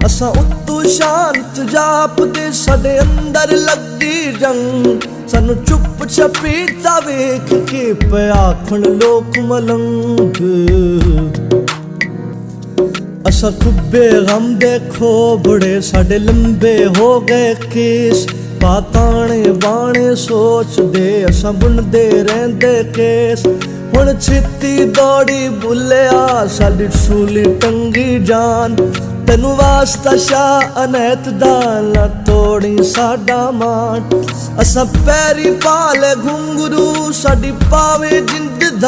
असां उतों शांत जापदे साडे अंदर लगदी जंग सानू चुप छपीता वेख के पे आखण लोक मलंग असां खुब्बे गम देखो बड़े साडे लंबे हो गए केस पाताने बाणे सोचदे असां बुनदे रहंदे केस हुण छित्ती दौड़ी बुलिया साडी सूली टंगी जान तेनू वास्ता शाह अनैत दा ना तोड़ी साडा मान असां पैरी पाले घुंगरू साडी पावे जिंद